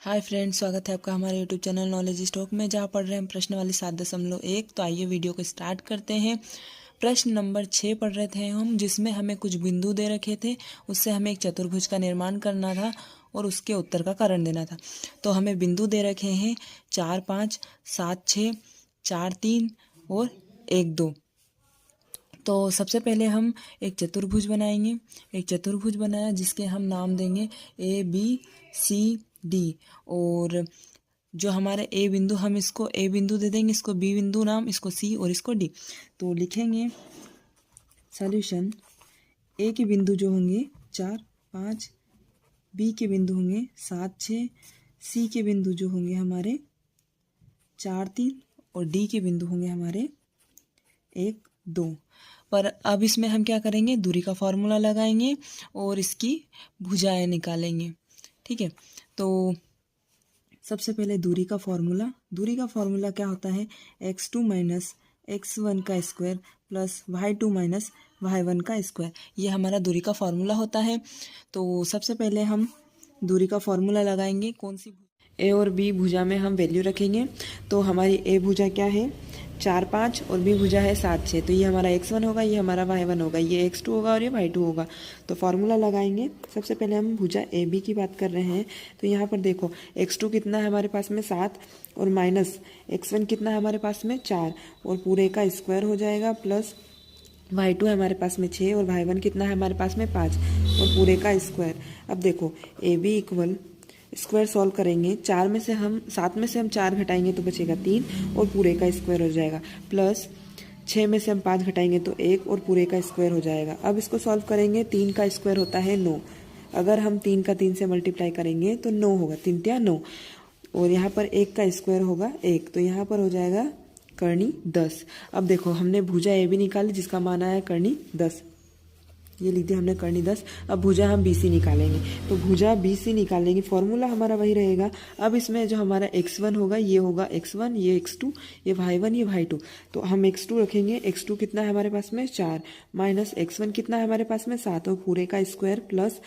Hi friends, स्वागत है आपका हमारे यूट्यूब चैनल नॉलेज स्टॉक में, जहाँ पढ़ रहे हैं प्रश्न वाली 7.1। तो आइए वीडियो को स्टार्ट करते हैं। प्रश्न नंबर 6 पढ़ रहे थे हम, जिसमें हमें कुछ बिंदु दे रखे थे, उससे हमें एक चतुर्भुज का निर्माण करना था और उसके उत्तर का कारण देना था। तो हमें बिंदु दे रखे हैं 4, 5, 7, 6, 4, 3 और 1, 2। तो सबसे पहले हम एक चतुर्भुज बनाएंगे। एक चतुर्भुज बनाया जिसके हम नाम देंगे ABCD। और जो हमारे ए बिंदु, हम इसको ए बिंदु दे देंगे, इसको बी बिंदु नाम, इसको सी और इसको डी। तो लिखेंगे सॉल्यूशन। ए के बिंदु जो होंगे 4, 5, बी के बिंदु होंगे 7, 6, सी के बिंदु जो होंगे हमारे 4, 3 और डी के बिंदु होंगे हमारे 1, 2। पर अब इसमें हम क्या करेंगे, दूरी का फॉर्मूला लगाएंगे और इसकी भुजाएं निकालेंगे। ठीक है, तो सबसे पहले दूरी का फॉर्मूला क्या होता है, x2 माइनस x1 का square plus y2 minus y1 का स्क्वायर। ये हमारा दूरी का फॉर्मूला होता है। तो सबसे पहले हम दूरी का फॉर्मूला लगाएंगे। कौन सी ए और बी भुजा में हम वैल्यू रखेंगे। तो हमारी ए भुजा क्या है 4, 5 और बी भुजा है 7, 6। तो ये हमारा x1 होगा, ये हमारा y1 होगा, ये x2 होगा और ये y2 होगा। तो फॉर्मूला लगाएंगे। सबसे पहले हम भुजा ए बी की बात कर रहे हैं। तो यहाँ पर देखो x2 कितना है हमारे पास में 7 और माइनस x1 कितना है हमारे पास में 4 और पूरे का स्क्वायर हो जाएगा, प्लस y2 है हमारे पास में 6 और y1 कितना है हमारे पास में 5 और पूरे का स्क्वायर। अब देखो A B equal square solve करेंगे। 7 में से हम 4 घटाएंगे तो बचेगा 3 और पूरे का स्क्वायर हो जाएगा, प्लस 6 में से हम 5 घटाएंगे तो 1 और पूरे का स्क्वायर हो जाएगा। अब इसको सॉल्व करेंगे। 3 का स्क्वायर होता है 9। अगर हम 3 का 3 से मल्टीप्लाई करेंगे तो 9 होगा, 3 तिया 9। और यहाँ पर 1 का स्क्वायर होगा 1, तो यहाँ पर हो जाएगा करनी 10। अब देखो हमने भुजा ए बी निकाली जिसका मान आया करनी 10। ये लीजिए हमने करनी 10। अब भुजा हम BC निकालेंगे। तो भुजा BC निकालेंगे, फॉर्मूला हमारा वही रहेगा। अब इसमें जो हमारा x1 होगा ये होगा x1, ये x2, ये y1, ये y2। तो हम x2 रखेंगे। x2 कितना है हमारे पास में 4 माइनस x1 कितना है हमारे पास में 7 और पूरे का स्क्वायर, प्लस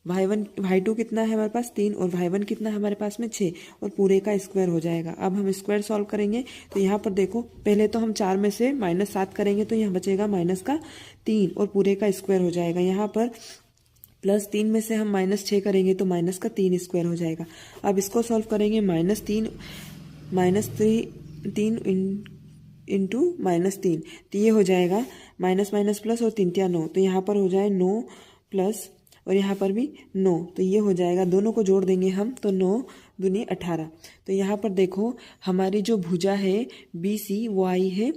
y2 कितना है हमारे पास 3 और y1 कितना है हमारे पास में 6 और पूरे का स्क्वायर हो जाएगा। अब हम स्क्वायर सॉल्व करेंगे। तो यहाँ पर देखो पहले तो हम 4 में से -7 करेंगे तो यहाँ बचेगा माइनस का 3 और पूरे का स्क्वायर हो जाएगा। यहाँ पर प्लस 3 में से हम -6 करेंगे तो माइनस का 3 स्क्वायर हो जाएगा। अब इसको सॉल्व करेंगे। -3 इंटू -3, तो ये हो जाएगा माइनस माइनस प्लस और 3 तिया 9। तो यहाँ पर हो जाए 9 प्लस और यहाँ पर भी 9, तो ये हो जाएगा। दोनों को जोड़ देंगे हम तो 9 दूनी 18। तो यहाँ पर देखो हमारी जो भुजा है BC वो आई है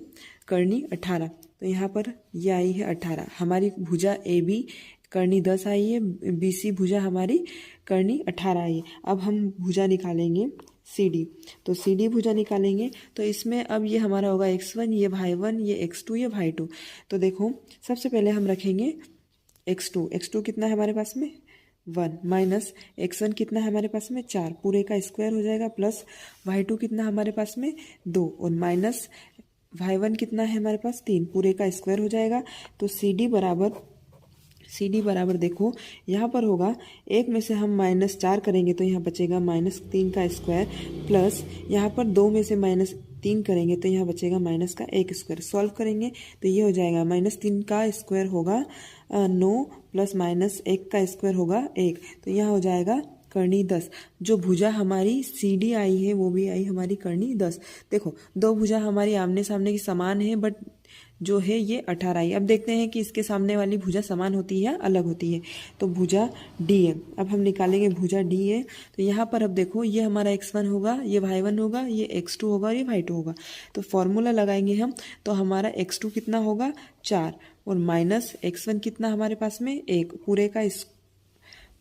करनी 18। तो यहाँ पर ये आई है 18। हमारी भुजा AB करनी 10 आई है, BC भुजा हमारी करनी 18 आई है। अब हम भुजा निकालेंगे CD। तो CD भुजा निकालेंगे। तो इसमें अब ये हमारा होगा x1, ये y1, ये x2, ये y2। तो देखो सबसे पहले हम रखेंगे x2 कितना है हमारे पास में 1 माइनस x1 कितना है हमारे पास में 4 पूरे का स्क्वायर हो जाएगा, प्लस y2 कितना हमारे पास में 2 और माइनस y1 कितना है हमारे पास 3 पूरे का स्क्वायर हो जाएगा। तो CD बराबर देखो यहाँ पर होगा 1 में से हम -4 करेंगे तो यहाँ बचेगा -3 का स्क्वायर, प्लस यहाँ पर 2 में से -3 करेंगे तो यहाँ बचेगा माइनस का 1 स्क्वायर। सॉल्व करेंगे तो ये हो जाएगा -3 का स्क्वायर होगा 9 प्लस -1 का स्क्वायर होगा 1। तो यहाँ हो जाएगा करनी 10। जो भुजा हमारी CD आई है वो भी आई हमारी करनी 10। देखो दो भुजा हमारी आमने सामने की समान है, बट जो है ये 18 आई। अब देखते हैं कि इसके सामने वाली भुजा समान होती है या अलग होती है। तो भुजा D है। अब हम निकालेंगे भुजा D है। तो यहाँ पर अब देखो ये हमारा x1 होगा, ये y1 होगा, ये x2 होगा और ये y2 होगा। तो फॉर्मूला लगाएंगे हम। तो हमारा x2 कितना होगा 4 और माइनस x1 कितना हमारे पास में 1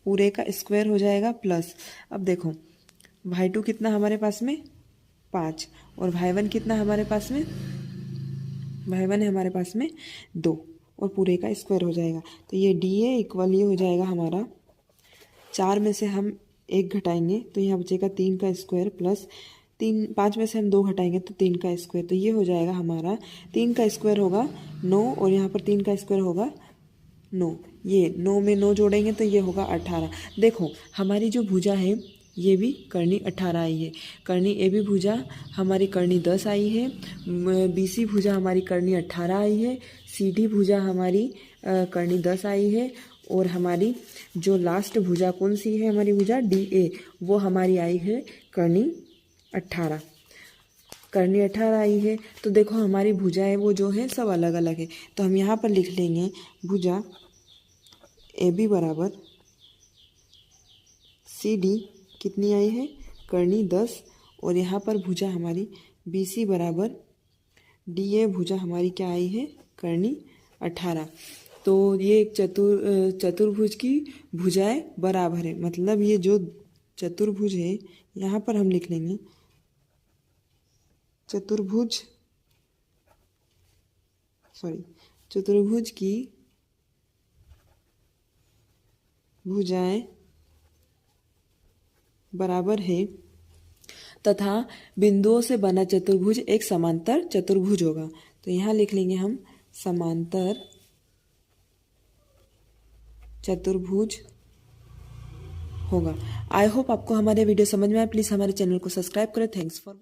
पूरे का स्क्वायर हो जाएगा, प्लस अब देखो y2 कितना हमारे पास में 5 और y1 कितना हमारे पास में y1 है हमारे पास में 2 और पूरे का स्क्वायर हो जाएगा। तो ये D है इक्वल ये हो जाएगा हमारा 4 में से हम 1 घटाएंगे तो यहाँ बचेगा 3 का स्क्वायर, प्लस 5 में से हम 2 घटाएंगे तो 3 का स्क्वायर। तो ये हो जाएगा हमारा 3 का स्क्वायर होगा 9 और यहाँ पर 3 का स्क्वायर होगा 9। ये 9 में 9 जोड़ेंगे तो ये होगा 18। देखो हमारी जो भुजा है ये भी कर्णी 18 आई है। कर्णी ए बी भुजा हमारी कर्णी 10 आई है। BC भुजा हमारी कर्णी 18 आई है। CD भुजा हमारी कर्णी 10 आई है। और हमारी जो लास्ट भुजा कौन सी है, हमारी भुजा DA, वो हमारी आई है कर्णी 18। कर्णी 18 आई है। तो देखो हमारी भुजाएं वो जो है सब अलग अलग है। तो हम यहाँ पर लिख लेंगे भुजा AB बराबर CD कितनी आई है, कर्णी 10। और यहाँ पर भुजा हमारी BC बराबर DA भुजा हमारी क्या आई है, कर्णी 18। तो ये एक चतुर्भुज की भुजाएं बराबर है। मतलब ये जो चतुर्भुज है यहाँ पर हम लिख लेंगे चतुर्भुज की भुजाएं बराबर है तथा बिंदुओं से बना चतुर्भुज एक समांतर चतुर्भुज होगा। तो यहाँ लिख लेंगे हम समांतर चतुर्भुज होगा। आई होप आपको हमारे वीडियो समझ में आए। प्लीज़ हमारे चैनल को सब्सक्राइब करें। Thanks for